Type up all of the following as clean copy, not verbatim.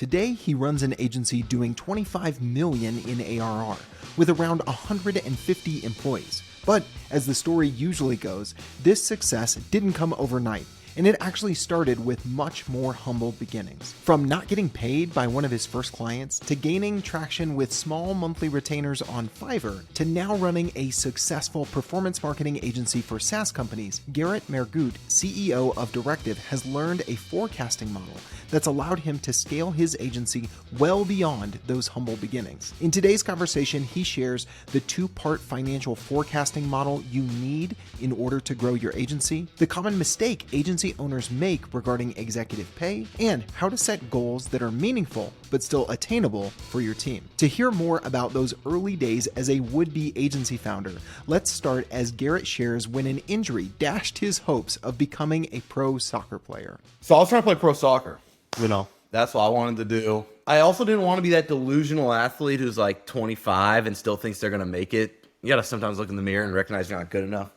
Today, he runs an agency doing $25 million in ARR with around 150 employees. But as the story usually goes, this success didn't come overnight, and it actually started with much more humble beginnings. From not getting paid by one of his first clients, to gaining traction with small monthly retainers on Fiverr, to now running a successful performance marketing agency for SaaS companies, Garrett Mehrguth, CEO of Directive, has learned a forecasting model that's allowed him to scale his agency well beyond those humble beginnings. In today's conversation, he shares the two-part financial forecasting model you need in order to grow your agency, the common mistake agency owners make regarding executive pay, and how to set goals that are meaningful but still attainable for your team. To hear more about those early days as a would-be agency founder, let's start as Garrett shares when an injury dashed his hopes of becoming a pro soccer player. So I was trying to play pro soccer, that's what I wanted to do. I also didn't want to be that delusional athlete who's like 25 and still thinks they're going to make it. You got to sometimes look in the mirror and recognize you're not good enough.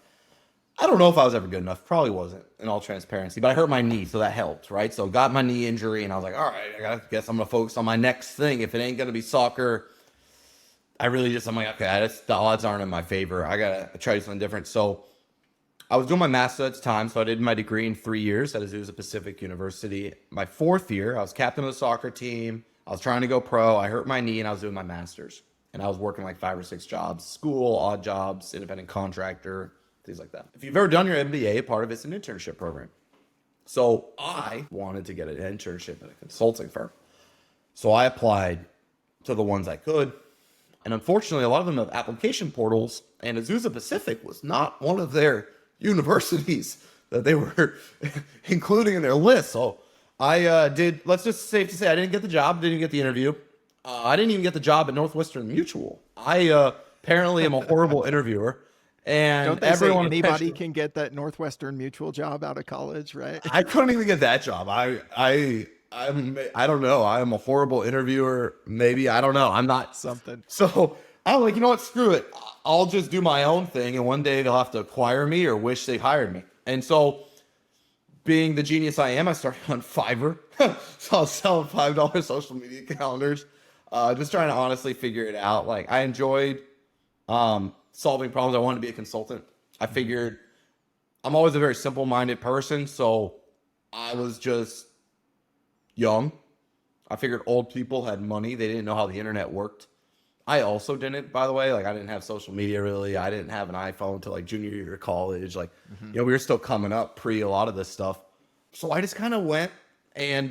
I don't know if I was ever good enough. Probably wasn't, in all transparency. But I hurt my knee, so that helped, right? So got my knee injury, and I was like, all right, I guess I'm going to focus on my next thing. If it ain't going to be soccer, I'm like, okay, the odds aren't in my favor. I got to try something different. So I was doing my master's at the time, so I did my degree in 3 years at Azusa Pacific University. My fourth year, I was captain of the soccer team. I was trying to go pro. I hurt my knee, and I was doing my master's. And I was working like 5 or 6 jobs, school, odd jobs, independent contractor, things like that. If you've ever done your MBA, part of it's an internship program. So I wanted to get an internship at a consulting firm. So I applied to the ones I could. And unfortunately, a lot of them have application portals, and Azusa Pacific was not one of their universities that they were including in their list. So I let's just safe to say, I didn't get the job, didn't get the interview. I didn't even get the job at Northwestern Mutual. I apparently am a horrible interviewer. And don't they say anybody can get that Northwestern Mutual job out of college, right? I couldn't even get that job. I don't know. I'm a horrible interviewer. Maybe, I don't know. I'm not something. So I'm like, you know what? Screw it. I'll just do my own thing. And one day they'll have to acquire me or wish they hired me. And so being the genius I am, I started on Fiverr. So I was selling $5 social media calendars. Just trying to honestly figure it out. Like I enjoyed, solving problems. I wanted to be a consultant. I figured I'm always a very simple-minded person, so I was just young. I figured old people had money. They didn't know how the internet worked. I also didn't, by the way. Like, I didn't have social media, really. I didn't have an iPhone until, like, junior year of college. Like, we were still coming up pre a lot of this stuff. So I just kind of went and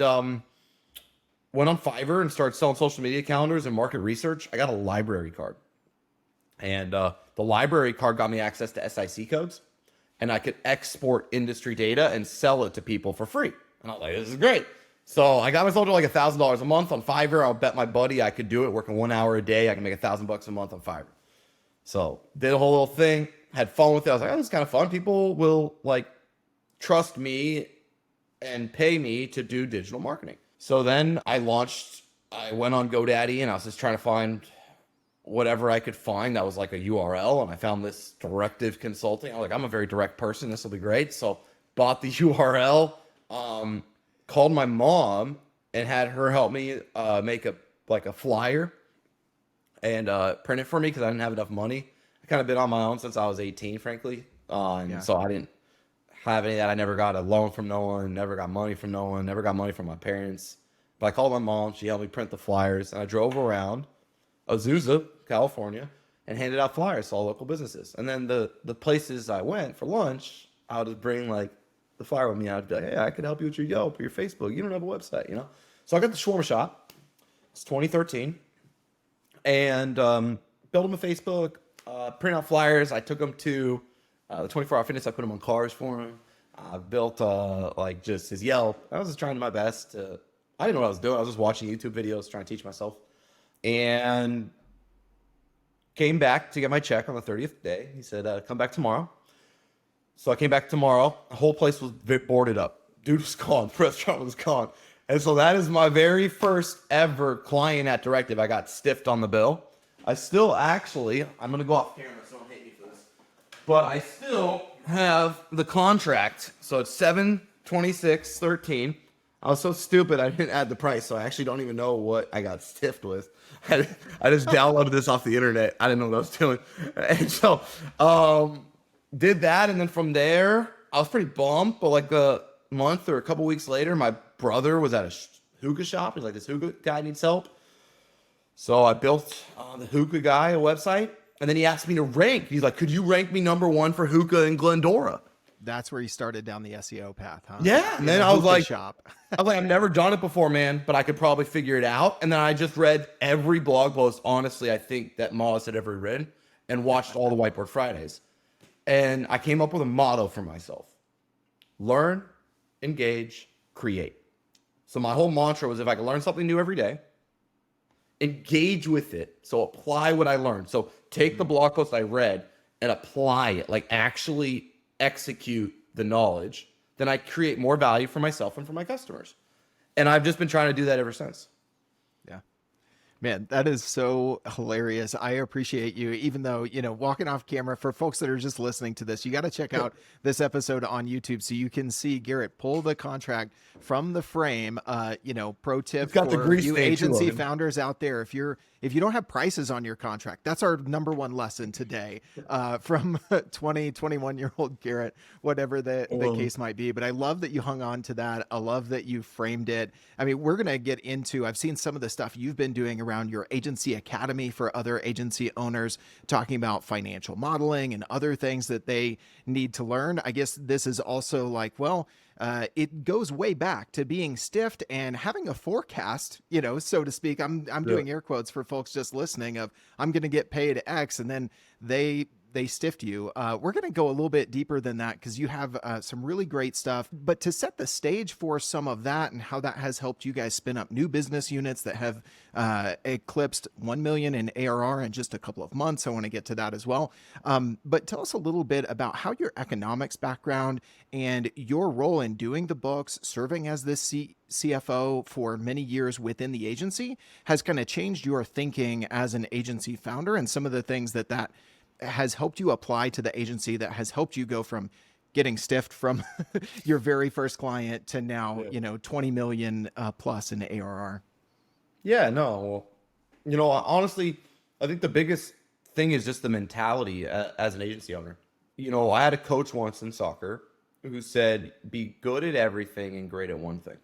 went on Fiverr and started selling social media calendars and market research. I got a library card. And the library card got me access to SIC codes, and I could export industry data and sell it to people for free. And I was like, this is great. So I got myself to like $1,000 a month on Fiverr. I'll bet my buddy I could do it working 1 hour a day. I can make $1,000 a month on Fiverr. So did a whole little thing, had fun with it. I was like, oh, this is kind of fun. People will like trust me and pay me to do digital marketing. So then I went on GoDaddy, and I was just trying to find whatever I could find that was like a URL, and I found this Directive Consulting. I was like, I'm a very direct person. This will be great. So bought the URL, called my mom and had her help me make a flyer and print it for me because I didn't have enough money. I kind of been on my own since I was 18, frankly. So I didn't have any of that. I never got a loan from no one, never got money from no one, never got money from my parents. But I called my mom. She helped me print the flyers, and I drove around Azusa, California, and handed out flyers to all local businesses. And then the places I went for lunch, I would just bring like the flyer with me. I'd be like, hey, I could help you with your Yelp or your Facebook. You don't have a website, So I got the shawarma shop. It's 2013. And built them a Facebook, print out flyers. I took them to the 24-hour fitness. I put them on cars for him. I built like just his Yelp. I was just trying my best. I didn't know what I was doing. I was just watching YouTube videos, trying to teach myself. And came back to get my check on the 30th day. He said, come back tomorrow. So I came back tomorrow. The whole place was boarded up. Dude was gone. The restaurant was gone. And so that is my very first ever client at Directive. I got stiffed on the bill. I still actually, I'm going to go off camera, so don't hate me for this. But I still have the contract. So it's 7/26/13. I was so stupid. I didn't add the price. So I actually don't even know what I got stiffed with. I just downloaded this off the internet. I didn't know what I was doing. And so, did that. And then from there, I was pretty bummed. But like a month or a couple weeks later, my brother was at a hookah shop. He's like, this hookah guy needs help. So I built the hookah guy a website. And then he asked me to rank. He's like, could you rank me #1 for hookah in Glendora? That's where you started down the SEO path, huh? Yeah. And then I was like, shop. I've never done it before, man, but I could probably figure it out. And then I just read every blog post, honestly, I think that Moz had ever written, and watched all the Whiteboard Fridays. And I came up with a motto for myself: learn, engage, create. So my whole mantra was, if I could learn something new every day, engage with it. So apply what I learned. So take the blog post I read and apply it, like actually execute the knowledge. Then I create more value for myself and for my customers. And I've just been trying to do that ever since. Yeah. Man, that is so hilarious. I appreciate you, even though, walking off camera, for folks that are just listening to this, you got to check out this episode on YouTube so you can see Garrett pull the contract from the frame. Pro tip got the for grease you stain agency too, founders out there. If you don't have prices on your contract, that's our #1 lesson today, from 21-year-old Garrett, whatever the case might be. But I love that you hung on to that. I love that you framed it. I mean, we're going to get into, I've seen some of the stuff you've been doing around your agency academy for other agency owners, talking about financial modeling and other things that they need to learn. I guess this is also like, it goes way back to being stiffed and having a forecast, so to speak. I'm doing air quotes for folks just listening of, I'm going to get paid X, and then they stiffed you. We're going to go a little bit deeper than that because you have some really great stuff. But to set the stage for some of that and how that has helped you guys spin up new business units that have eclipsed 1 million in ARR in just a couple of months, I want to get to that as well. But tell us a little bit about how your economics background and your role in doing the books, serving as the CFO for many years within the agency, has kind of changed your thinking as an agency founder, and some of the things that has helped you apply to the agency that has helped you go from getting stiffed from your very first client to now, 20 million plus in ARR. Yeah, no. Well, honestly, I think the biggest thing is just the mentality as an agency owner. I had a coach once in soccer who said, be good at everything and great at one thing.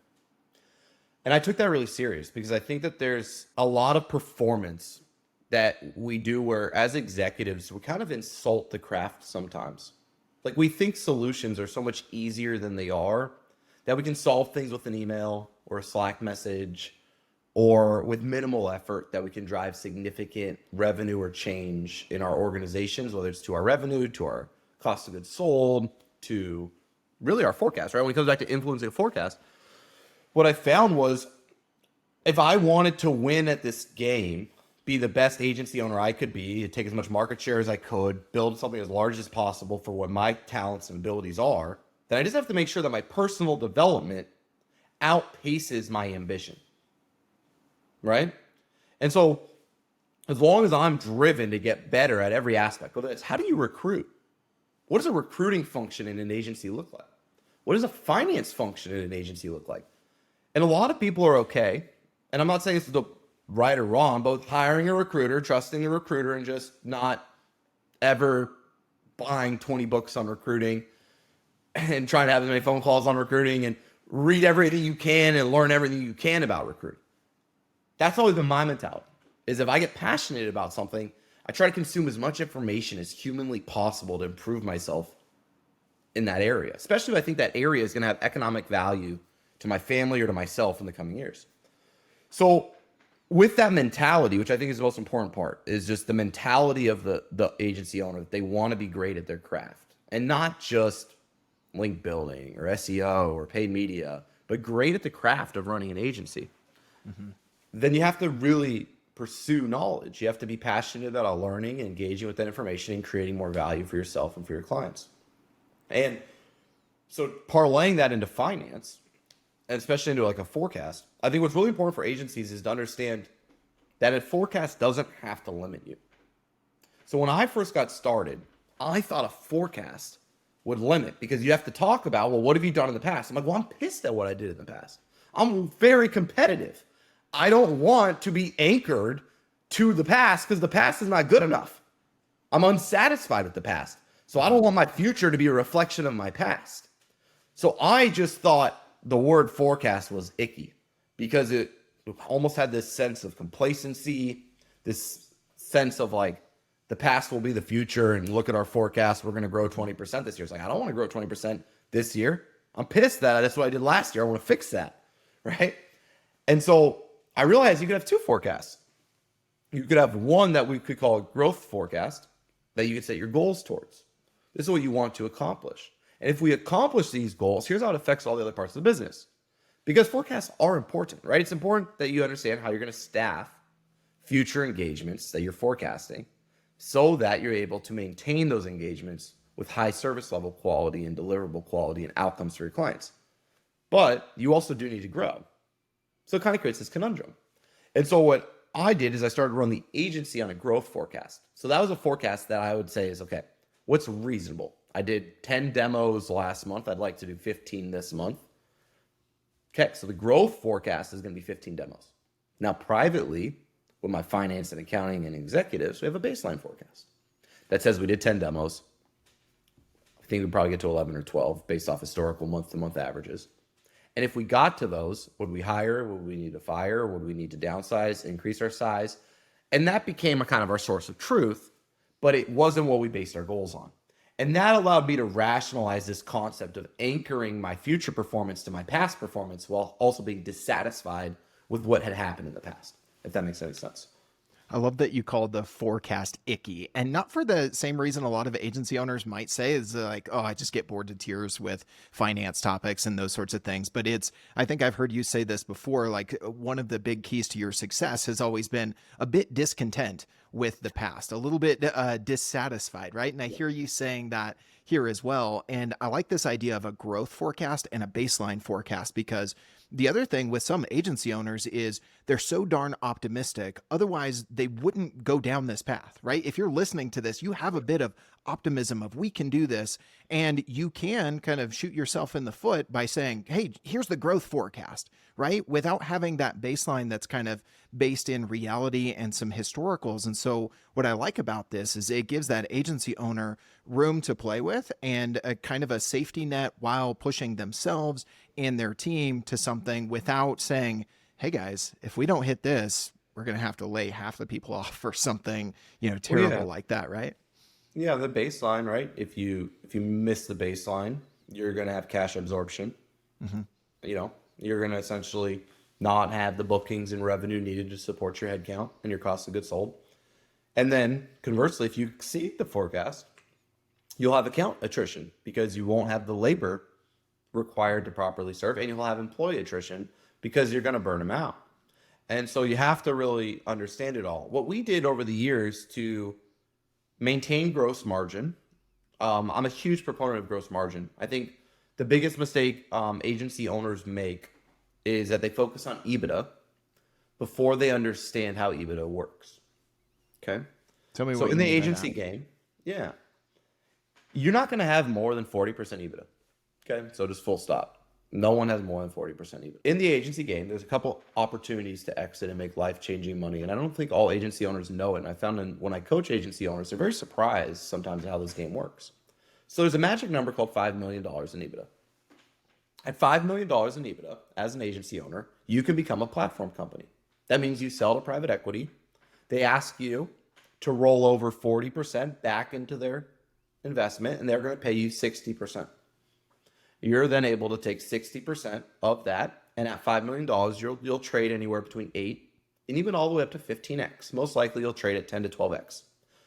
And I took that really serious because I think that there's a lot of performance that we do where, as executives, we kind of insult the craft sometimes. Like, we think solutions are so much easier than they are, that we can solve things with an email or a Slack message, or with minimal effort, that we can drive significant revenue or change in our organizations, whether it's to our revenue, to our cost of goods sold, to really our forecast, right? When it comes back to influencing a forecast, what I found was, if I wanted to win at this game, be the best agency owner I could be, take as much market share as I could, build something as large as possible for what my talents and abilities are, then I just have to make sure that my personal development outpaces my ambition, right? And so as long as I'm driven to get better at every aspect, whether it's how do you recruit? What does a recruiting function in an agency look like? What does a finance function in an agency look like? And a lot of people are okay, and I'm not saying this is the right or wrong, both hiring a recruiter, trusting a recruiter, and just not ever buying 20 books on recruiting and trying to have as many phone calls on recruiting and read everything you can and learn everything you can about recruiting. That's always been my mentality, is if I get passionate about something, I try to consume as much information as humanly possible to improve myself in that area, especially if I think that area is going to have economic value to my family or to myself in the coming years. So with that mentality, which I think is the most important part, is just the mentality of the agency owner, that they want to be great at their craft, and not just link building or SEO or paid media, but great at the craft of running an agency. Mm-hmm. Then you have to really pursue knowledge. You have to be passionate about learning and engaging with that information and creating more value for yourself and for your clients. And so parlaying that into finance, and especially into like a forecast, I think what's really important for agencies is to understand that a forecast doesn't have to limit you. So when I first got started, I thought a forecast would limit, because you have to talk about, well, what have you done in the past? I'm like, well, I'm pissed at what I did in the past. I'm very competitive. I don't want to be anchored to the past because the past is not good enough. I'm unsatisfied with the past. So I don't want my future to be a reflection of my past. So I just thought the word forecast was icky because it almost had this sense of complacency, this sense of like the past will be the future and look at our forecast. We're going to grow 20% this year. It's like, I don't want to grow 20% this year. I'm pissed that that's what I did last year. I want to fix that. Right. And so I realized you could have two forecasts. You could have one that we could call a growth forecast that you could set your goals towards. This is what you want to accomplish. And if we accomplish these goals, here's how it affects all the other parts of the business. Because forecasts are important, right? It's important that you understand how you're going to staff future engagements that you're forecasting so that you're able to maintain those engagements with high service level quality and deliverable quality and outcomes for your clients. But you also do need to grow. So it kind of creates this conundrum. And so what I did is I started to run the agency on a growth forecast. So that was a forecast that I would say is, okay, what's reasonable? I did 10 demos last month. I'd like to do 15 this month. Okay, so the growth forecast is going to be 15 demos. Now, privately, with my finance and accounting and executives, we have a baseline forecast that says we did 10 demos. I think we'd probably get to 11 or 12 based off historical month-to-month averages. And if we got to those, would we hire? Would we need to fire? Would we need to downsize, increase our size? And that became a kind of our source of truth, but it wasn't what we based our goals on. And that allowed me to rationalize this concept of anchoring my future performance to my past performance while also being dissatisfied with what had happened in the past, if that makes any sense. I love that you called the forecast icky, and not for the same reason a lot of agency owners might say is like, oh, I just get bored to tears with finance topics and those sorts of things. But I think I've heard you say this before, like one of the big keys to your success has always been a bit discontent with the past, a little bit dissatisfied, right? And I hear you saying that here as well. And I like this idea of a growth forecast and a baseline forecast, because the other thing with some agency owners is they're so darn optimistic. Otherwise, they wouldn't go down this path, right? If you're listening to this, you have a bit of optimism of we can do this, and you can kind of shoot yourself in the foot by saying, hey, here's the growth forecast, right? Without having that baseline that's kind of based in reality and some historicals. And so what I like about this is it gives that agency owner room to play with and a kind of a safety net while pushing themselves and their team to something without saying, hey guys, if we don't hit this, we're going to have to lay half the people off for something, terrible like that, right? Yeah, the baseline, right? If you miss the baseline, you're going to have cash absorption. Mm-hmm. You're going to essentially not have the bookings and revenue needed to support your headcount and your cost of goods sold. And then conversely, if you exceed the forecast, you'll have account attrition because you won't have the labor required to properly serve, and you'll have employee attrition because you're going to burn them out. And so you have to really understand it all. What we did over the years to maintain gross margin, I'm a huge proponent of gross margin. I think the biggest mistake agency owners make is that they focus on EBITDA before they understand how EBITDA works. Okay? Tell me so what in you the mean by agency that. game, yeah, you're not going to have more than 40% EBITDA. Okay? So just full stop. No one has more than 40% EBITDA. In the agency game, there's a couple opportunities to exit and make life-changing money. And I don't think all agency owners know it. And I found when I coach agency owners, they're very surprised sometimes at how this game works. So there's a magic number called $5 million in EBITDA. At $5 million in EBITDA, as an agency owner, you can become a platform company. That means you sell to private equity. They ask you to roll over 40% back into their investment, and they're going to pay you 60%. You're then able to take 60% of that, and at $5 million, you'll trade anywhere between 8 and even all the way up to 15x. Most likely, you'll trade at 10 to 12x.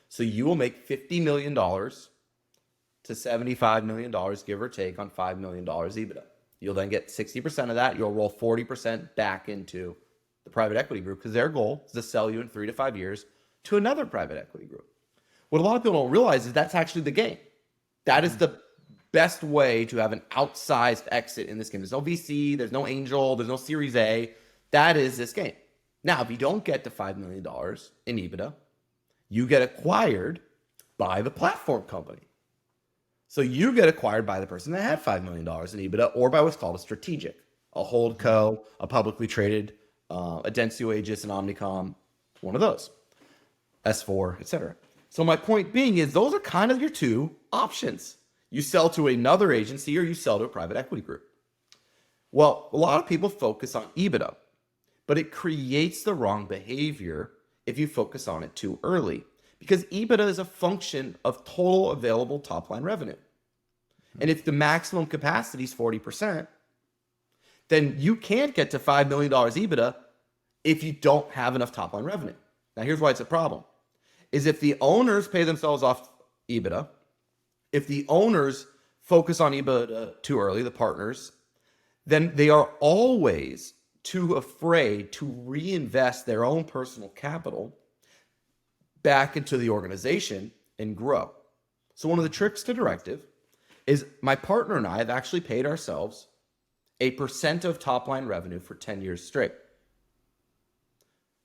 So you will make $50 million to $75 million, give or take, on $5 million EBITDA. You'll then get 60% of that. You'll roll 40% back into the private equity group because their goal is to sell you in 3 to 5 years to another private equity group. What a lot of people don't realize is that's actually the game. That is the best way to have an outsized exit in this game. There's no VC, there's no angel, there's no Series A. That is this game. Now, if you don't get to $5 million in EBITDA, you get acquired by the platform company. So you get acquired by the person that had $5 million in EBITDA or by what's called a strategic. a holdco, a publicly traded, a Dentsu Aegis, an Omnicom, one of those, S4, etc. So my point being is those are kind of your two options. You sell to another agency or you sell to a private equity group. Well, a lot of people focus on EBITDA, but it creates the wrong behavior if you focus on it too early, because EBITDA is a function of total available top line revenue. And if the maximum capacity is 40%, then you can't get to $5 million EBITDA if you don't have enough top line revenue. Now, here's why it's a problem. Is if the owners pay themselves off EBITDA, if the owners focus on EBITDA too early, the partners, then they are always too afraid to reinvest their own personal capital back into the organization and grow. So one of the tricks to Directive is my partner and I have actually paid ourselves a percent of top line revenue for 10 years straight.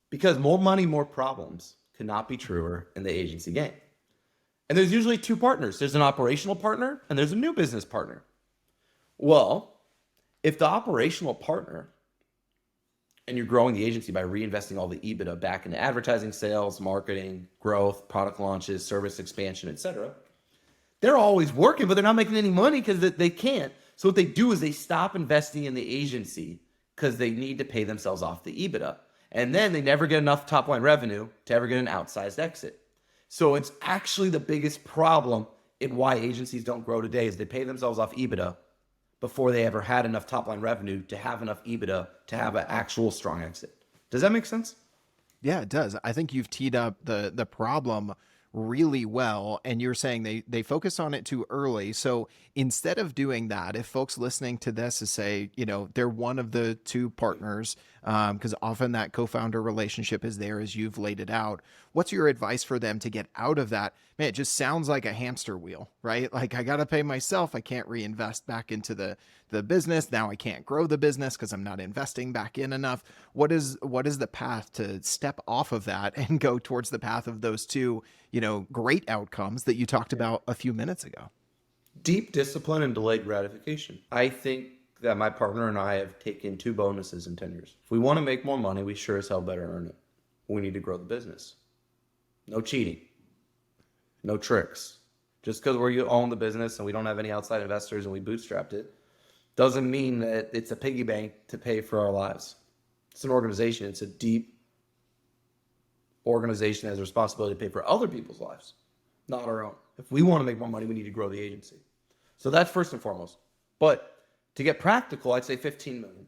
Because more money, more problems cannot be truer in the agency game. And there's usually two partners. There's an operational partner and there's a new business partner. Well, if the operational partner, and you're growing the agency by reinvesting all the EBITDA back into advertising, sales, marketing, growth, product launches, service expansion, etc., they're always working, but they're not making any money because they can't. So what they do is they stop investing in the agency because they need to pay themselves off the EBITDA. And then they never get enough top line revenue to ever get an outsized exit. So it's actually the biggest problem in why agencies don't grow today is they pay themselves off EBITDA before they ever had enough top line revenue to have enough EBITDA to have an actual strong exit. Does that make sense? Yeah, it does. I think you've teed up the problem really well, and you're saying they focus on it too early. So instead of doing that, if folks listening to this is say, they're one of the two partners, because often that co-founder relationship is there as you've laid it out, what's your advice for them to get out of that? Man, it just sounds like a hamster wheel, right? Like I got to pay myself. I can't reinvest back into the business. Now I can't grow the business because I'm not investing back in enough. What is the path to step off of that and go towards the path of those two, great outcomes that you talked about a few minutes ago? Deep discipline and delayed gratification. I think that my partner and I have taken two bonuses in 10 years. If we want to make more money, we sure as hell better earn it. We need to grow the business. No cheating. No tricks. Just because you own the business and we don't have any outside investors and we bootstrapped it doesn't mean that it's a piggy bank to pay for our lives. It's an organization. It's a deep organization that has a responsibility to pay for other people's lives, not our own. If we want to make more money, we need to grow the agency. So that's first and foremost. But to get practical, I'd say 15 million.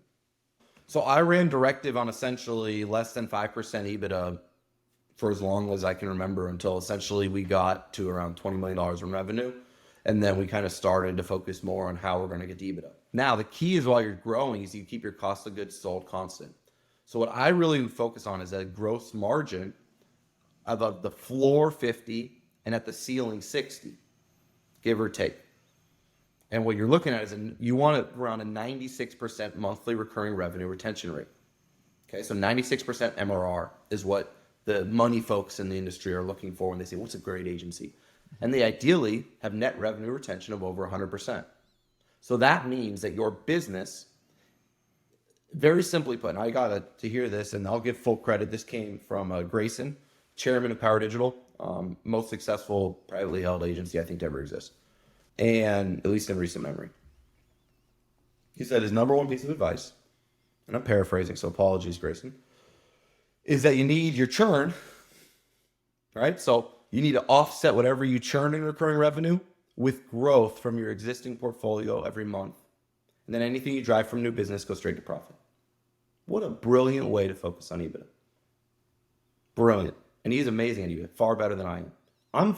So I ran Directive on essentially less than 5% EBITDA for as long as I can remember until essentially we got to around $20 million in revenue. And then we kind of started to focus more on how we're going to get to EBITDA. Now, the key is while you're growing is you keep your cost of goods sold constant. So what I really focus on is a gross margin of the floor 50 and at the ceiling 60, give or take. And what you're looking at is you want it around a 96% monthly recurring revenue retention rate. Okay, so 96% MRR is what the money folks in the industry are looking for when they say, what's a great agency? And they ideally have net revenue retention of over 100%. So that means that your business, very simply put, and I got to hear this, and I'll give full credit. This came from Grayson, chairman of Power Digital, most successful privately held agency I think to ever exist, and at least in recent memory. He said his number one piece of advice, and I'm paraphrasing, so apologies, Grayson, is that you need your churn, right? So you need to offset whatever you churn in recurring revenue with growth from your existing portfolio every month. And then anything you drive from new business goes straight to profit. What a brilliant way to focus on EBITDA. Brilliant. And he's amazing at EBITDA, far better than I am. I'm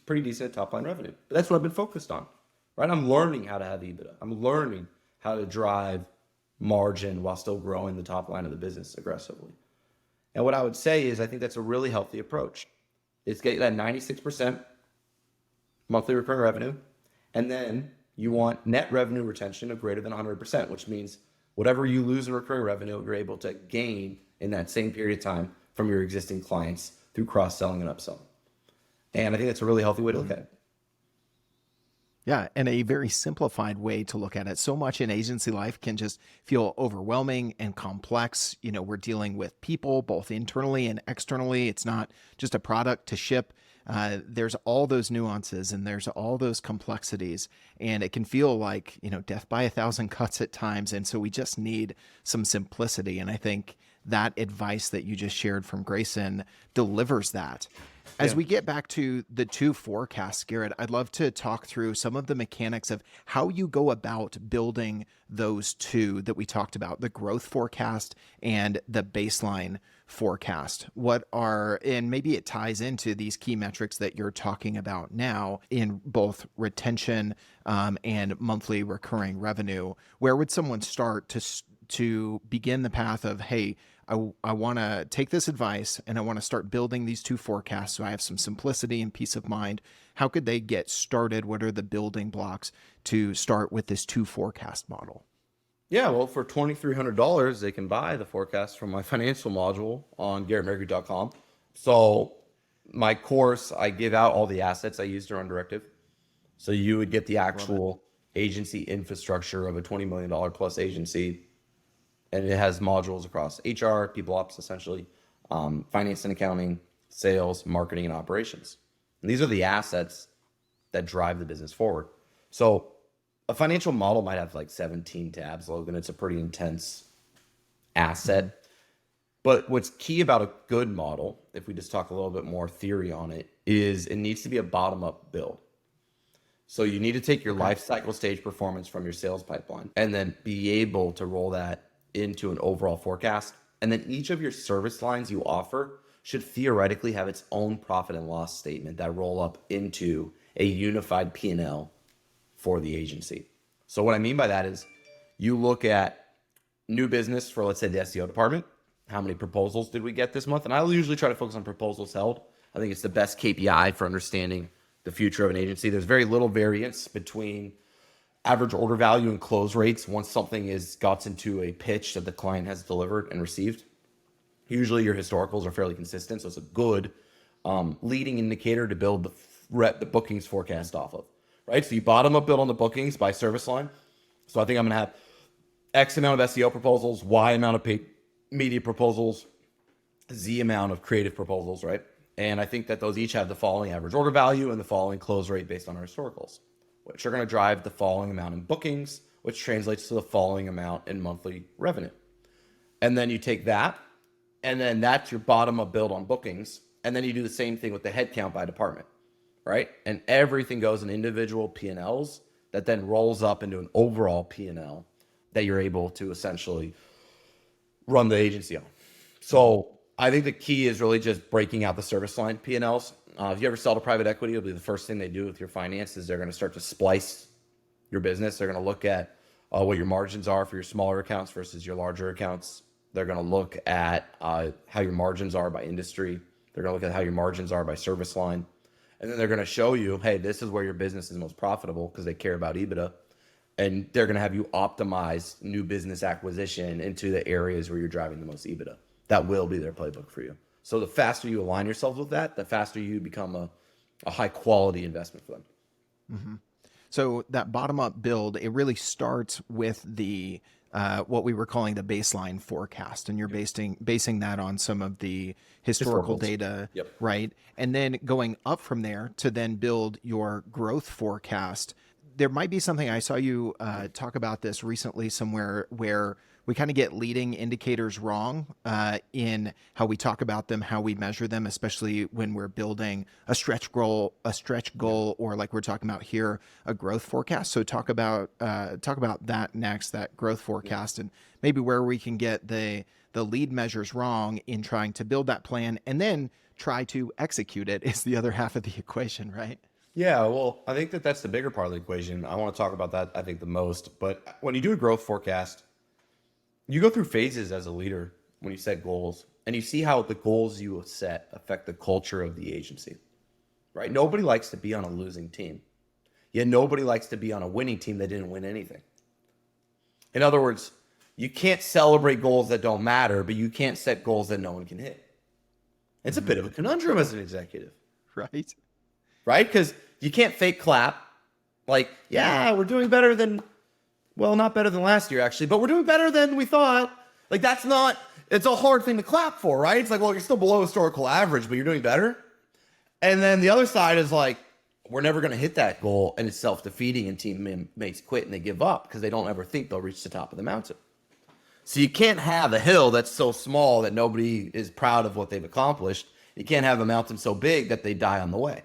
pretty decent at top line revenue, but that's what I've been focused on, right? I'm learning how to have EBITDA. I'm learning how to drive margin while still growing the top line of the business aggressively. And what I would say is I think that's a really healthy approach. It's get that 96% monthly recurring revenue, and then you want net revenue retention of greater than 100%, which means whatever you lose in recurring revenue, you're able to gain in that same period of time from your existing clients through cross-selling and upselling. And I think that's a really healthy way to look at it. Yeah, and a very simplified way to look at it. So much in agency life can just feel overwhelming and complex. We're dealing with people both internally and externally. It's not just a product to ship. There's all those nuances and there's all those complexities, and it can feel like, death by a thousand cuts at times. And so we just need some simplicity. And I think that advice that you just shared from Grayson delivers that. As Yeah. we get back to the two forecasts, Garrett, I'd love to talk through some of the mechanics of how you go about building those two that we talked about, the growth forecast and the baseline forecast. And maybe it ties into these key metrics that you're talking about now in both retention and monthly recurring revenue. Where would someone start to begin the path of, hey, I want to take this advice and I want to start building these two forecasts so I have some simplicity and peace of mind? How could they get started? What are the building blocks to start with this two forecast model? Yeah, well, for $2,300, they can buy the forecast from my financial module on GarrettMehrguth.com. So my course, I give out all the assets I use to run Directive. So you would get the actual agency infrastructure of a $20 million plus agency. And it has modules across HR, people ops, essentially, finance and accounting, sales, marketing, and operations. And these are the assets that drive the business forward. So a financial model might have like 17 tabs, Logan. It's a pretty intense asset. But what's key about a good model, if we just talk a little bit more theory on it, is it needs to be a bottom-up build. So you need to take your life cycle stage performance from your sales pipeline and then be able to roll that into an overall forecast. And then each of your service lines you offer should theoretically have its own profit and loss statement that roll up into a unified P&L for the agency. So what I mean by that is you look at new business for, let's say, the SEO department. How many proposals did we get this month? And I'll usually try to focus on proposals held. I think it's the best KPI for understanding the future of an agency. There's very little variance between average order value and close rates once something is got into a pitch that the client has delivered and received. Usually your historicals are fairly consistent, so it's a good leading indicator to build the bookings forecast off of, right? So you bottom up build on the bookings by service line. So I think I'm going to have X amount of SEO proposals, Y amount of paid media proposals, Z amount of creative proposals, right? And I think that those each have the following average order value and the following close rate based on our historicals, which are going to drive the following amount in bookings, which translates to the following amount in monthly revenue. And then you take that, and then that's your bottom-up build on bookings, and then you do the same thing with the headcount by department, right? And everything goes in individual P&Ls that then rolls up into an overall P&L that you're able to essentially run the agency on. So I think the key is really just breaking out the service line P&Ls. If you ever sell to private equity, it'll be the first thing they do with your finances. They're going to start to splice your business. They're going to look at what your margins are for your smaller accounts versus your larger accounts. They're going to look at how your margins are by industry. They're going to look at how your margins are by service line. And then they're going to show you, hey, this is where your business is most profitable because they care about EBITDA. And they're going to have you optimize new business acquisition into the areas where you're driving the most EBITDA. That will be their playbook for you. So the faster you align yourselves with that, the faster you become a high quality investment for them. Mm-hmm. So that bottom up build, it really starts with the what we were calling the baseline forecast, and you're basing that on some of the historical data, right? And then going up from there to then build your growth forecast. There might be something I saw you talk about this recently somewhere where we kind of get leading indicators wrong in how we talk about them, how we measure them, especially when we're building a stretch goal, or like we're talking about here, a growth forecast. So talk about that next, that growth forecast, and maybe where we can get the lead measures wrong in trying to build that plan and then try to execute it is the other half of the equation, right? Yeah, well, I think that's the bigger part of the equation. I want to talk about that, I think, the most. But when you do a growth forecast, you go through phases as a leader when you set goals, and you see how the goals you set affect the culture of the agency, right? Nobody likes to be on a losing team. Yet nobody likes to be on a winning team that didn't win anything. In other words, you can't celebrate goals that don't matter, but you can't set goals that no one can hit. It's a bit of a conundrum as an executive. Right. Right? Because you can't fake clap Like, yeah, we're doing better than, well, not better than last year actually, but we're doing better than we thought. Like it's a hard thing to clap for, right? It's like, well, you're still below historical average, but you're doing better. And then the other side is like, we're never going to hit that goal, and it's self-defeating, and teammates quit and they give up because they don't ever think they'll reach the top of the mountain. So you can't have a hill that's so small that nobody is proud of what they've accomplished. You can't have a mountain so big that they die on the way.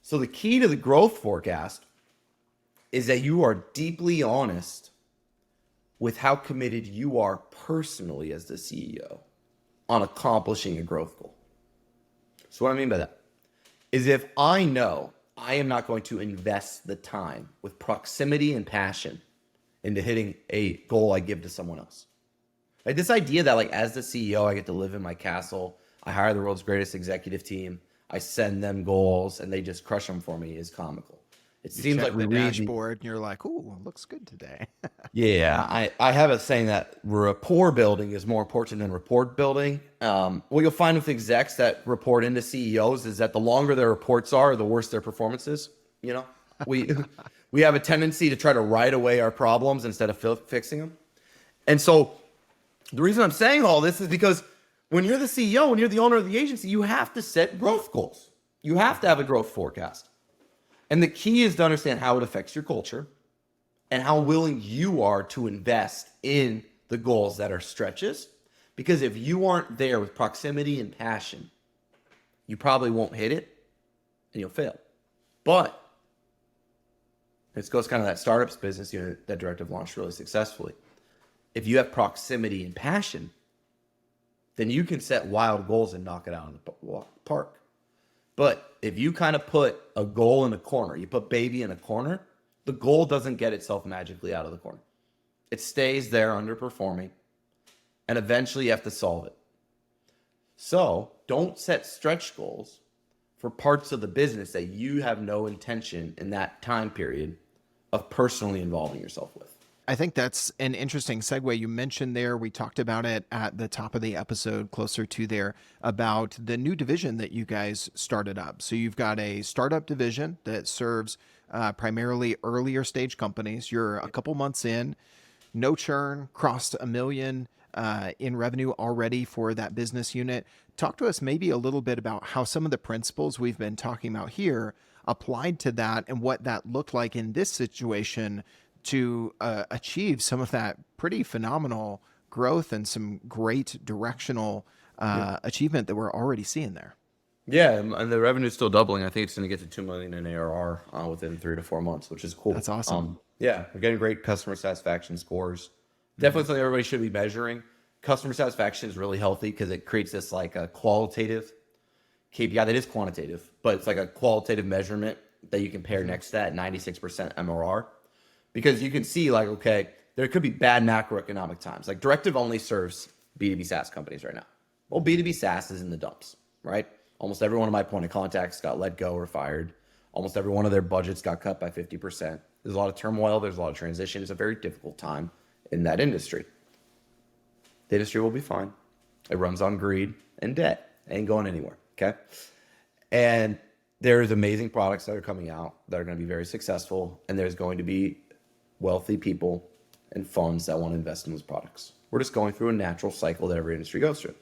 So the key to the growth forecast is that you are deeply honest with how committed you are personally as the CEO on accomplishing a growth goal. So what I mean by that is if I know I am not going to invest the time with proximity and passion into hitting a goal I give to someone else. Like this idea that like as the CEO, I get to live in my castle, I hire the world's greatest executive team, I send them goals and they just crush them for me is comical. It seems like the dashboard and you're like, ooh, looks good today. Yeah, I have a saying that rapport building is more important than report building. What you'll find with execs that report into CEOs is that the longer their reports are, the worse their performance is. You know, we have a tendency to try to write away our problems instead of fixing them. And so the reason I'm saying all this is because when you're the CEO, when you're the owner of the agency, you have to set growth goals. You have to have a growth forecast. And the key is to understand how it affects your culture and how willing you are to invest in the goals that are stretches. Because if you aren't there with proximity and passion, you probably won't hit it and you'll fail. But this goes kind of that startups business unit that Directive launched really successfully. If you have proximity and passion, then you can set wild goals and knock it out in the park. But if you kind of put a goal in a corner, you put baby in a corner, the goal doesn't get itself magically out of the corner. It stays there underperforming, and eventually you have to solve it. So don't set stretch goals for parts of the business that you have no intention in that time period of personally involving yourself with. I think that's an interesting segue. You mentioned there, we talked about it at the top of the episode, closer to there, about the new division that you guys started up. So you've got a startup division that serves primarily earlier stage companies. You're a couple months in, no churn, crossed $1 million in revenue already for that business unit. Talk to us maybe a little bit about how some of the principles we've been talking about here applied to that and what that looked like in this situation to achieve some of that pretty phenomenal growth and some great directional achievement that we're already seeing there. Yeah, and the revenue is still doubling. I think it's going to get to 2 million in ARR within 3 to 4 months, which is cool. That's awesome. Yeah, we're getting great customer satisfaction scores. Definitely something everybody should be measuring. Customer satisfaction is really healthy because it creates this like a qualitative KPI that is quantitative, but it's like a qualitative measurement that you can pair next to that 96% MRR. Because you can see like, okay, there could be bad macroeconomic times. Like Directive only serves B2B SaaS companies right now. Well, B2B SaaS is in the dumps, right? Almost every one of my point of contacts got let go or fired. Almost every one of their budgets got cut by 50%. There's a lot of turmoil. There's a lot of transition. It's a very difficult time in that industry. The industry will be fine. It runs on greed and debt. It ain't going anywhere, okay? And there's amazing products that are coming out that are going to be very successful. And there's going to be wealthy people and funds that want to invest in those products. We're just going through a natural cycle that every industry goes through.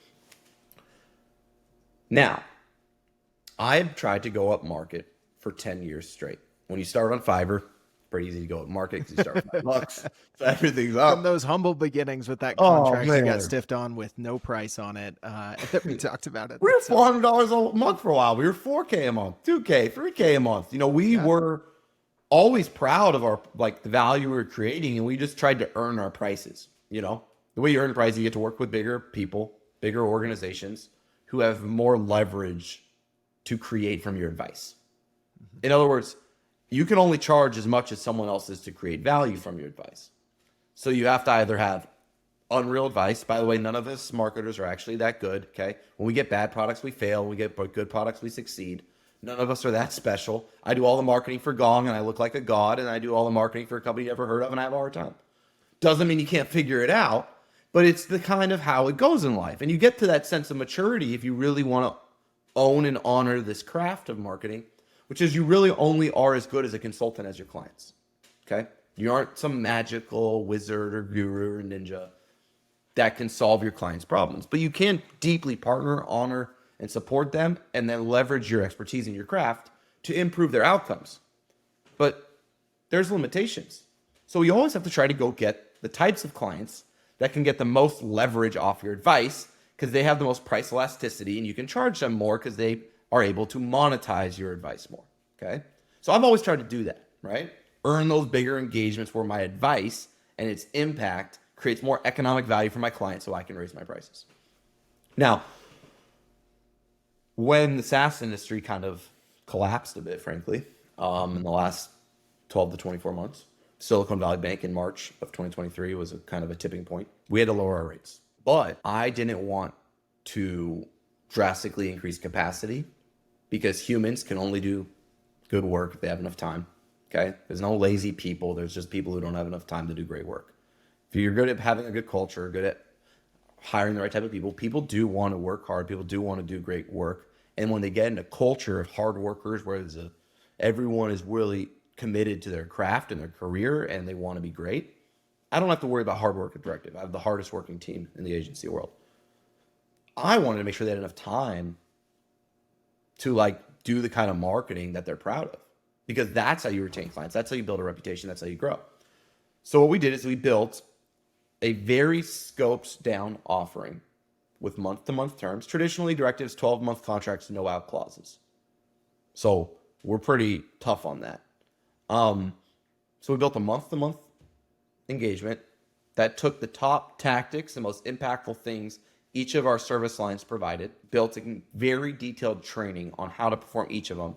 Now, I've tried to go up market for 10 years straight. When you start on Fiverr, pretty easy to go up market because you start with $5. So everything's up. From those humble beginnings with that contract you got stiffed on with no price on it. We talked about it. We were $400 a month for a while. We were $4K a month, $2K, $3K a month. You know, we were always proud of our like the value we were creating, and we just tried to earn our prices. You know, the way you earn a price, you get to work with bigger people, bigger organizations who have more leverage to create from your advice. In other words, you can only charge as much as someone else is to create value from your advice. So you have to either have unreal advice. By the way, none of us marketers are actually that good. Okay, when we get bad products, we fail. When we get good products, we succeed. None of us are that special. I do all the marketing for Gong and I look like a god, and I do all the marketing for a company you never heard of and I have a hard time. Doesn't mean you can't figure it out, but it's the kind of how it goes in life. And you get to that sense of maturity if you really want to own and honor this craft of marketing, which is you really only are as good as a consultant as your clients. Okay? You aren't some magical wizard or guru or ninja that can solve your clients' problems, but you can deeply partner, honor, and support them, and then leverage your expertise in your craft to improve their outcomes. But there's limitations. So you always have to try to go get the types of clients that can get the most leverage off your advice because they have the most price elasticity, and you can charge them more because they are able to monetize your advice more. Okay? So I've always tried to do that, right? Earn those bigger engagements where my advice and its impact creates more economic value for my clients so I can raise my prices. Now, when the SaaS industry kind of collapsed a bit, frankly, in the last 12 to 24 months, Silicon Valley Bank in March of 2023 was a kind of a tipping point. We had to lower our rates, but I didn't want to drastically increase capacity because humans can only do good work if they have enough time. Okay. There's no lazy people. There's just people who don't have enough time to do great work. If you're good at having a good culture, good at hiring the right type of people, people do want to work hard. People do want to do great work. And when they get in a culture of hard workers where everyone is really committed to their craft and their career and they want to be great, I don't have to worry about hard work at Directive. I have the hardest working team in the agency world. I wanted to make sure they had enough time to do the kind of marketing that they're proud of, because that's how you retain clients. That's how you build a reputation. That's how you grow. So what we did is we built a very scoped down offering with month-to-month terms. Traditionally, Directive's 12-month contracts, no out clauses. So we're pretty tough on that. So we built a month-to-month engagement that took the top tactics, the most impactful things each of our service lines provided, built a very detailed training on how to perform each of them,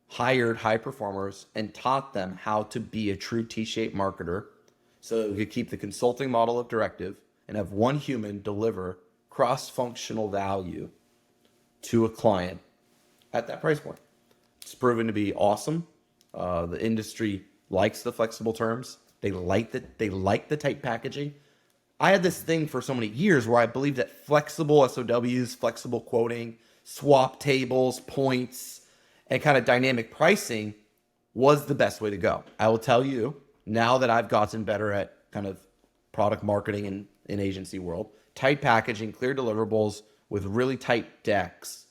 hired high performers, and taught them how to be a true T-shaped marketer so that we could keep the consulting model of Directive and have one human deliver cross-functional value to a client at that price point. It's proven to be awesome. The industry likes the flexible terms. They like the tight packaging. I had this thing for so many years where I believed that flexible SOWs, flexible quoting, swap tables, points, and kind of dynamic pricing was the best way to go. I will tell you, now that I've gotten better at kind of product marketing in agency world, tight packaging, clear deliverables with really tight decks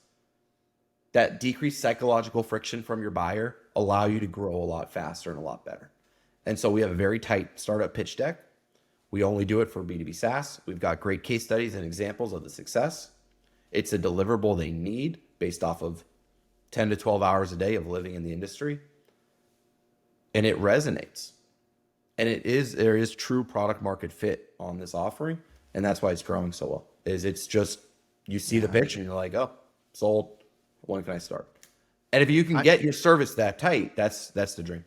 that decrease psychological friction from your buyer allow you to grow a lot faster and a lot better. And so we have a very tight startup pitch deck. We only do it for B2B SaaS. We've got great case studies and examples of the success. It's a deliverable they need based off of 10 to 12 hours a day of living in the industry. And it resonates. And there is true product market fit on this offering. And that's why it's growing so well. It's just, you see the pitch and you're like, oh, sold. When can I start? And if you can get your service that tight, that's the dream.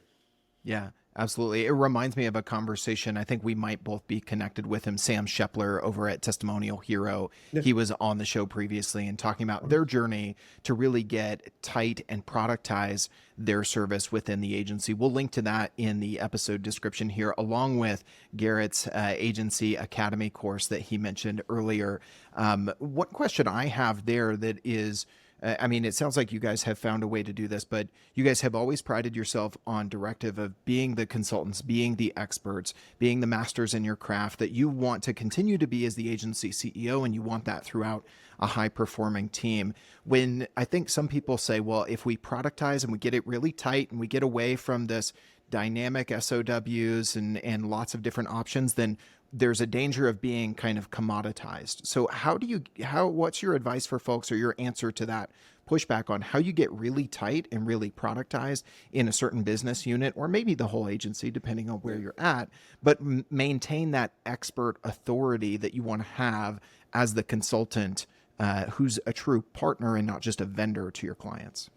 Yeah, absolutely. It reminds me of a conversation. I think we might both be connected with him, Sam Shepler over at Testimonial Hero. Yeah. He was on the show previously and talking about their journey to really get tight and productize their service within the agency. We'll link to that in the episode description here, along with Garrett's Agency Academy course that he mentioned earlier. One question I have there that is, it sounds like you guys have found a way to do this, but you guys have always prided yourself on Directive of being the consultants, being the experts, being the masters in your craft that you want to continue to be as the agency CEO, and you want that throughout a high-performing team. When I think some people say, well, if we productize and we get it really tight and we get away from this dynamic SOWs and lots of different options, then there's a danger of being kind of commoditized. So what's your advice for folks, or your answer to that pushback on how you get really tight and really productized in a certain business unit, or maybe the whole agency, depending on where you're at, but maintain that expert authority that you want to have as the consultant who's a true partner and not just a vendor to your clients?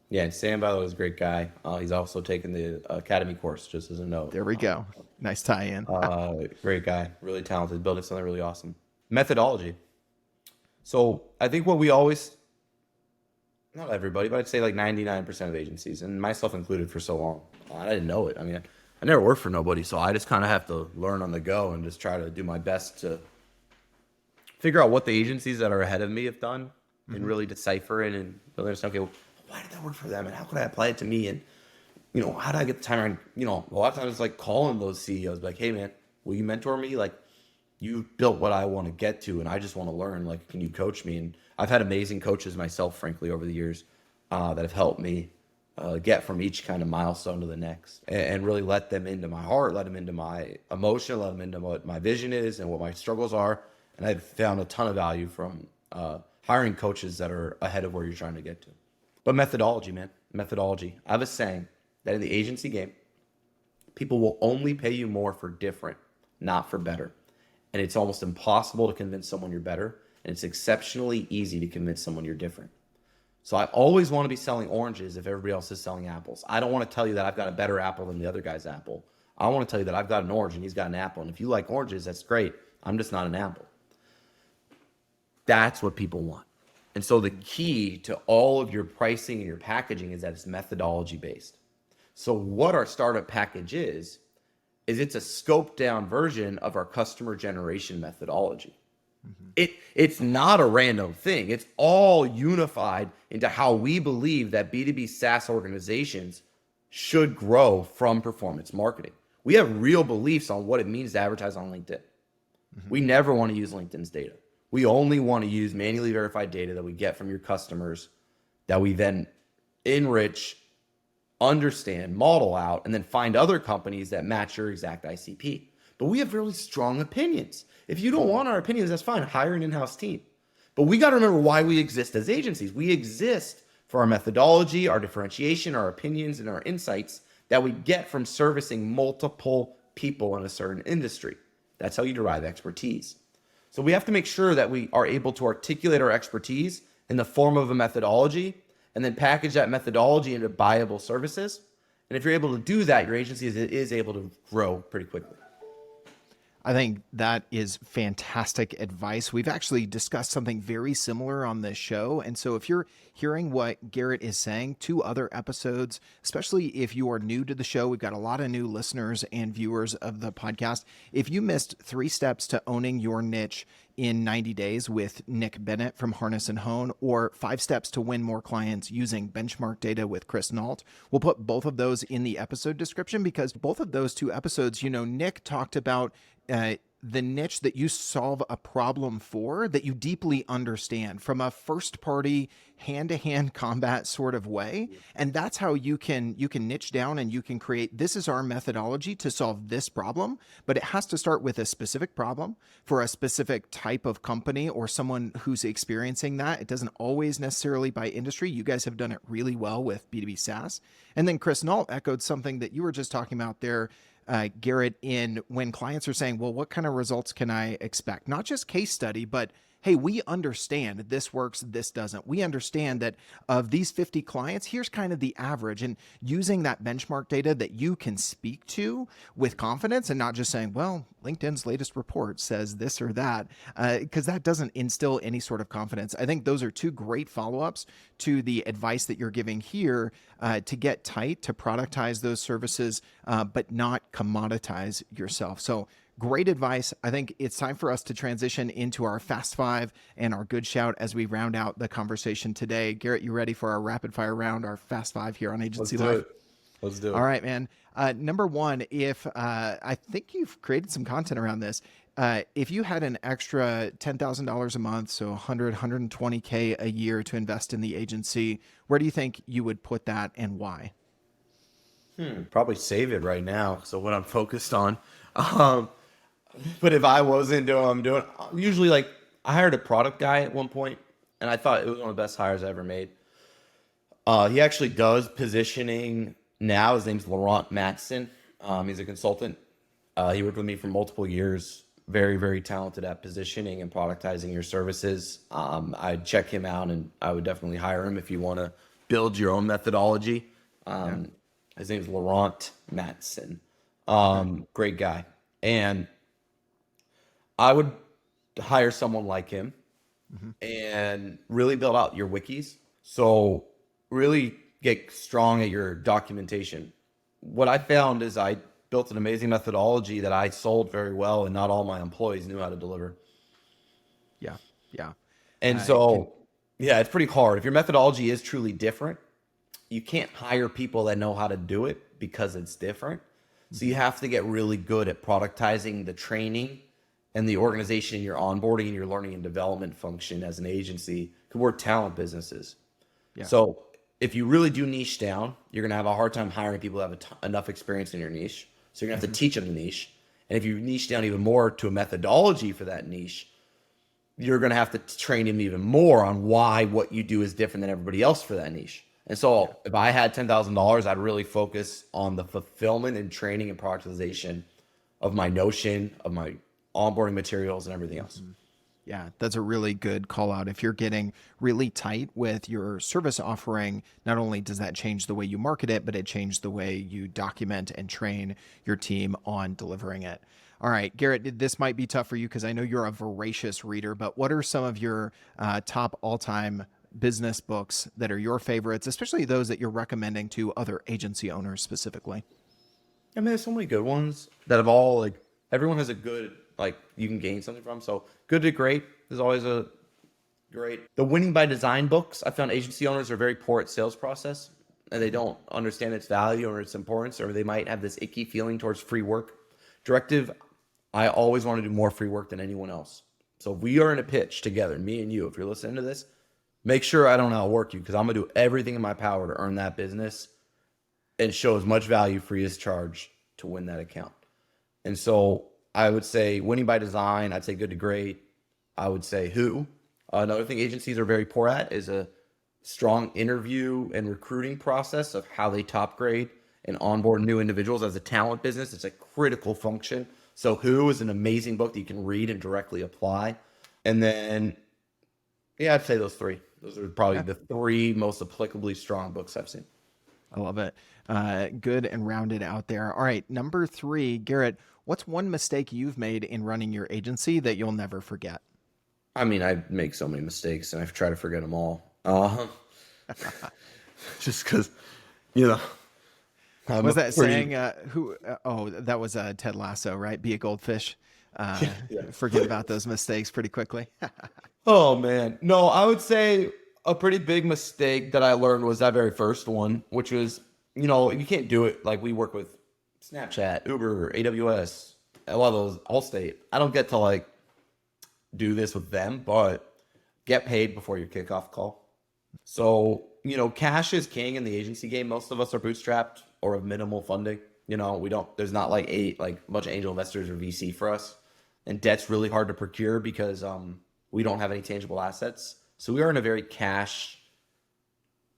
Yeah, Sam, by the way, is a great guy. He's also taken the Academy course, just as a note. There we go. Nice tie-in. Great guy, really talented, building something really awesome. Methodology. So I think what we always, not everybody, but I'd say like 99% of agencies, and myself included for so long, I didn't know it. I never worked for nobody, so I just kind of have to learn on the go and just try to do my best to figure out what the agencies that are ahead of me have done and really decipher it and really understand, okay, why did that work for them? And how could I apply it to me? And, how did I get the time around? A lot of times it's like calling those CEOs, like, hey, man, will you mentor me? Like, you built what I want to get to, and I just want to learn. Like, can you coach me? And I've had amazing coaches myself, frankly, over the years that have helped me get from each kind of milestone to the next, and really let them into my heart, let them into my emotion, let them into what my vision is and what my struggles are. And I've found a ton of value from hiring coaches that are ahead of where you're trying to get to. But methodology, man, methodology. I have a saying that in the agency game, people will only pay you more for different, not for better. And it's almost impossible to convince someone you're better, and it's exceptionally easy to convince someone you're different. So I always want to be selling oranges if everybody else is selling apples. I don't want to tell you that I've got a better apple than the other guy's apple. I want to tell you that I've got an orange and he's got an apple. And if you like oranges, that's great. I'm just not an apple. That's what people want. And so the key to all of your pricing and your packaging is that it's methodology based. So what our startup package is it's a scoped down version of our customer generation methodology. Mm-hmm. It's not a random thing. It's all unified into how we believe that B2B SaaS organizations should grow from performance marketing. We have real beliefs on what it means to advertise on LinkedIn. Mm-hmm. We never want to use LinkedIn's data. We only want to use manually verified data that we get from your customers that we then enrich, understand, model out, and then find other companies that match your exact ICP. But we have really strong opinions. If you don't want our opinions, that's fine. Hire an in-house team. But we got to remember why we exist as agencies. We exist for our methodology, our differentiation, our opinions, and our insights that we get from servicing multiple people in a certain industry. That's how you derive expertise. So we have to make sure that we are able to articulate our expertise in the form of a methodology and then package that methodology into buyable services. And if you're able to do that, your agency is able to grow pretty quickly. I think that is fantastic advice. We've actually discussed something very similar on this show. And so if you're hearing what Garrett is saying, 2 other episodes, especially if you are new to the show, we've got a lot of new listeners and viewers of the podcast. If you missed 3 steps to owning your niche in 90 days with Nick Bennett from Harness and Hone, or 5 steps to win more clients using benchmark data with Chris Nault, we'll put both of those in the episode description, because both of those 2 episodes, Nick talked about the niche that you solve a problem for that you deeply understand from a first party hand-to-hand combat sort of way. And that's how you can niche down and you can create, this is our methodology to solve this problem, but it has to start with a specific problem for a specific type of company or someone who's experiencing that. It doesn't always necessarily by industry. You guys have done it really well with B2B SaaS. And then Chris Nault echoed something that you were just talking about there, Garrett, in when clients are saying, well, what kind of results can I expect? Not just case study, but hey, we understand this works, this doesn't. We understand that of these 50 clients, here's kind of the average, and using that benchmark data that you can speak to with confidence and not just saying, well, LinkedIn's latest report says this or that, because that doesn't instill any sort of confidence. I think those are 2 great follow-ups to the advice that you're giving here to get tight, to productize those services, but not commoditize yourself. So great advice. I think it's time for us to transition into our Fast 5 and our good shout as we round out the conversation today. Garrett, you ready for our rapid fire round, our Fast 5 here on Agency Life? Let's do it. All right, man. Number 1, if I think you've created some content around this. If you had an extra $10,000 a month, so 120K a year to invest in the agency, where do you think you would put that and why? Probably save it right now. So what I'm focused on. But if I wasn't doing what I'm doing, usually like I hired a product guy at one point and I thought it was one of the best hires I ever made. He actually does positioning now. His name's Laurent Matson. He's a consultant. He worked with me for multiple years. Very, very talented at positioning and productizing your services. I'd check him out and I would definitely hire him if you want to build your own methodology. His name's Laurent Matson. Great guy. And I would hire someone like him and really build out your wikis. So really get strong at your documentation. What I found is I built an amazing methodology that I sold very well and not all my employees knew how to deliver. Yeah. And so, it's pretty hard. If your methodology is truly different, you can't hire people that know how to do it because it's different. So you have to get really good at productizing the training and the organization, your onboarding and your learning and development function as an agency, because we're talent businesses. Yeah. So if you really do niche down, you're going to have a hard time hiring people who have enough experience in your niche. So you're going to have to teach them the niche. And if you niche down even more to a methodology for that niche, you're going to have to train them even more on why what you do is different than everybody else for that niche. And so if I had $10,000, I'd really focus on the fulfillment and training and productization of my Notion, of my onboarding materials and everything else. Yeah, that's a really good call out. If you're getting really tight with your service offering, not only does that change the way you market it, but it changes the way you document and train your team on delivering it. All right, Garrett, this might be tough for you because I know you're a voracious reader, but what are some of your top all-time business books that are your favorites, especially those that you're recommending to other agency owners specifically? I mean, there's so many good ones that have all, like, everyone has a good, like, you can gain something from. So Good to Great is always a great. The Winning by Design books, I found agency owners are very poor at sales process and they don't understand its value or its importance, or they might have this icky feeling towards free work. Directive, I always want to do more free work than anyone else. So if we are in a pitch together, me and you, if you're listening to this, make sure I don't outwork you, because I'm going to do everything in my power to earn that business and show as much value free as charge to win that account. And so I would say Winning by Design, I'd say Good to Great. I would say Who. Another thing agencies are very poor at is a strong interview and recruiting process of how they top grade and onboard new individuals. As a talent business, it's a critical function. So Who is an amazing book that you can read and directly apply. And then, yeah, I'd say those three. Those are probably the three most applicably strong books I've seen. I love it. Good and rounded out there. All right, number 3, Garrett, what's one mistake you've made in running your agency that you'll never forget? I mean, I make so many mistakes and I try to forget them all. Just because, you know. Was that saying, that was Ted Lasso, right? Be a goldfish. Forget about those mistakes pretty quickly. Oh, man. No, I would say a pretty big mistake that I learned was that very first one, which was, you can't do it. Like, we work with Snapchat, Uber, AWS, a lot of those, Allstate. I don't get to, like, do this with them, but get paid before your kickoff call. So, cash is king in the agency game. Most of us are bootstrapped or have minimal funding. There's not like a bunch of angel investors or VC for us. And debt's really hard to procure because we don't have any tangible assets. So we are in a very cash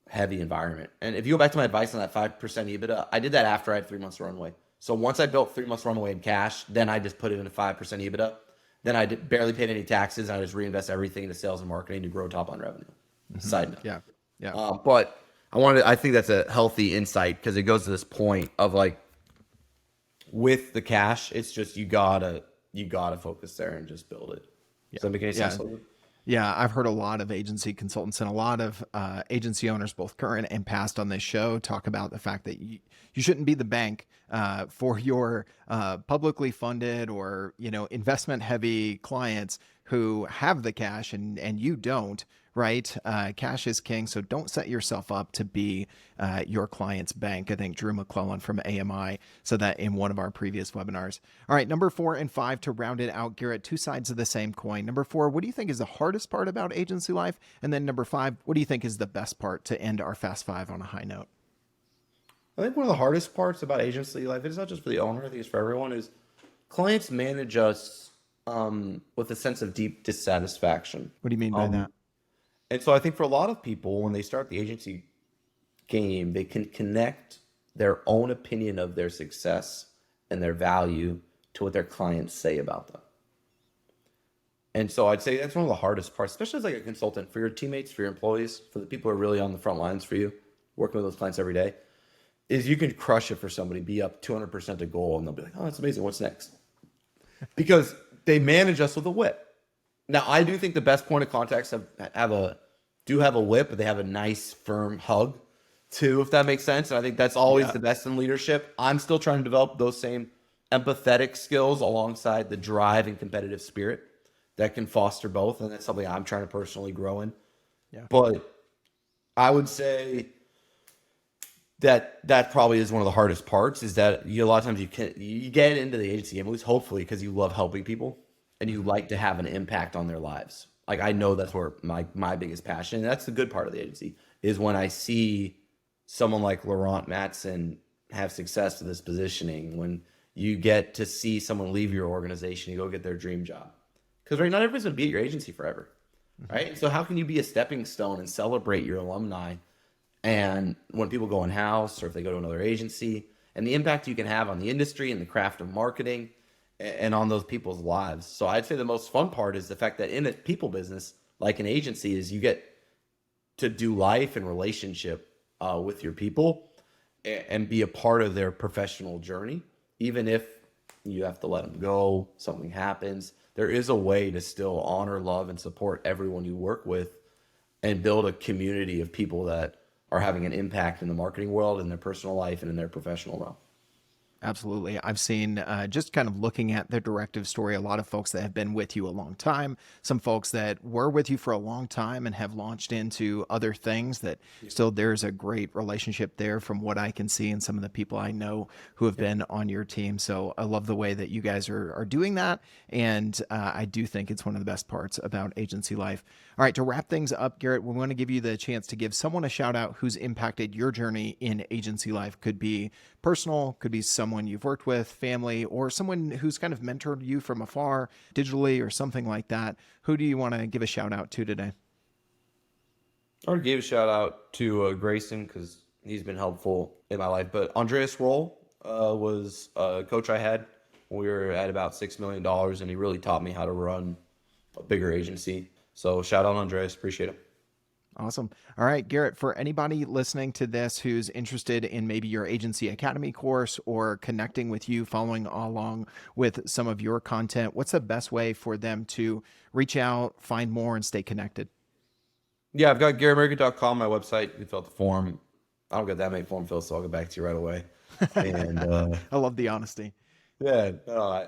heavy environment. And if you go back to my advice on that 5% EBITDA, I did that after I had 3 months runway. So once I built 3 months runway in cash, then I just put it into 5% EBITDA. Then I barely paid any taxes, and I just reinvest everything into sales and marketing to grow top line revenue. Side note. Yeah. But I think that's a healthy insight, because it goes to this point of, like, with the cash, it's just you gotta focus there and just build it. Does that make any sense? Yeah, I've heard a lot of agency consultants and a lot of agency owners, both current and past, on this show talk about the fact that you shouldn't be the bank for your publicly funded or investment heavy clients who have the cash and you don't. Right? Cash is king. So don't set yourself up to be your client's bank. I think Drew McClellan from AMI said that in one of our previous webinars. All right, number 4 and 5 to round it out, Garrett, two sides of the same coin. Number 4, what do you think is the hardest part about agency life? And then number 5, what do you think is the best part to end our Fast 5 on a high note? I think one of the hardest parts about agency life, it's not just for the owner, I think it's for everyone, is clients manage us with a sense of deep dissatisfaction. What do you mean by that? And so I think for a lot of people, when they start the agency game, they can connect their own opinion of their success and their value to what their clients say about them. And so I'd say that's one of the hardest parts, especially as like a consultant, for your teammates, for your employees, for the people who are really on the front lines for you, working with those clients every day, is you can crush it for somebody, be up 200% to goal, and they'll be like, oh, that's amazing. What's next? Because they manage us with a whip. Now, I do think the best point of contacts have a whip, but they have a nice, firm hug, too, if that makes sense. And I think that's always the best in leadership. I'm still trying to develop those same empathetic skills alongside the drive and competitive spirit that can foster both. And that's something I'm trying to personally grow in. Yeah. But I would say that probably is one of the hardest parts, is that a lot of times you get into the agency, at least hopefully, because you love helping people and you like to have an impact on their lives. Like, I know that's where my biggest passion, and that's the good part of the agency, is when I see someone like Laurent Matson have success with this positioning, when you get to see someone leave your organization, you go get their dream job. Because not everybody's going to be at your agency forever, right? So how can you be a stepping stone and celebrate your alumni, and when people go in-house or if they go to another agency, and the impact you can have on the industry and the craft of marketing and on those people's lives. So I'd say the most fun part is the fact that in a people business, like an agency, is you get to do life and relationship with your people and be a part of their professional journey. Even if you have to let them go, something happens, there is a way to still honor, love, and support everyone you work with and build a community of people that are having an impact in the marketing world, in their personal life, and in their professional realm. Absolutely. I've seen, just kind of looking at the Directive story, a lot of folks that have been with you a long time, some folks that were with you for a long time and have launched into other things that still there's a great relationship there from what I can see, and some of the people I know who have been on your team. So I love the way that you guys are doing that. And I do think it's one of the best parts about agency life. All right, to wrap things up, Garrett, we want to give you the chance to give someone a shout out who's impacted your journey in agency life. Could be personal, could be someone you've worked with, family, or someone who's kind of mentored you from afar digitally or something like that. Who do you want to give a shout out to today? I already gave a shout out to Grayson because he's been helpful in my life. But Andreas Roll was a coach I had when we were at about $6 million, and he really taught me how to run a bigger agency. So shout out Andreas, appreciate it. Awesome. All right, Garrett, for anybody listening to this who's interested in maybe your Agency Academy course or connecting with you, following along with some of your content, what's the best way for them to reach out, find more, and stay connected? Yeah, I've got GarrettMehrguth.com, my website. You can fill out the form. I don't get that many form fills, so I'll get back to you right away. And I love the honesty. yeah, no,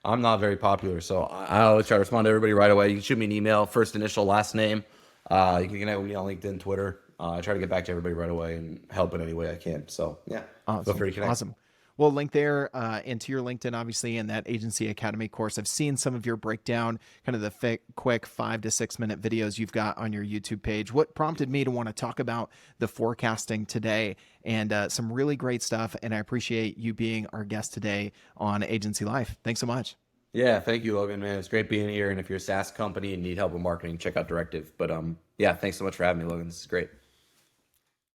I'm not very popular, so I always try to respond to everybody right away. You can shoot me an email, first initial, last name. You can connect with me on LinkedIn, Twitter. I try to get back to everybody right away and help in any way I can. So yeah, awesome. Feel free to connect. Awesome. We'll link there into your LinkedIn, obviously, in that Agency Academy course. I've seen some of your breakdown, kind of the quick 5 to 6 minute videos you've got on your YouTube page. What prompted me to want to talk about the forecasting today, and some really great stuff. And I appreciate you being our guest today on Agency Life. Thanks so much. Yeah, thank you, Logan, man. It's great being here. And if you're a SaaS company and need help with marketing, check out Directive. But yeah, thanks so much for having me, Logan. This is great.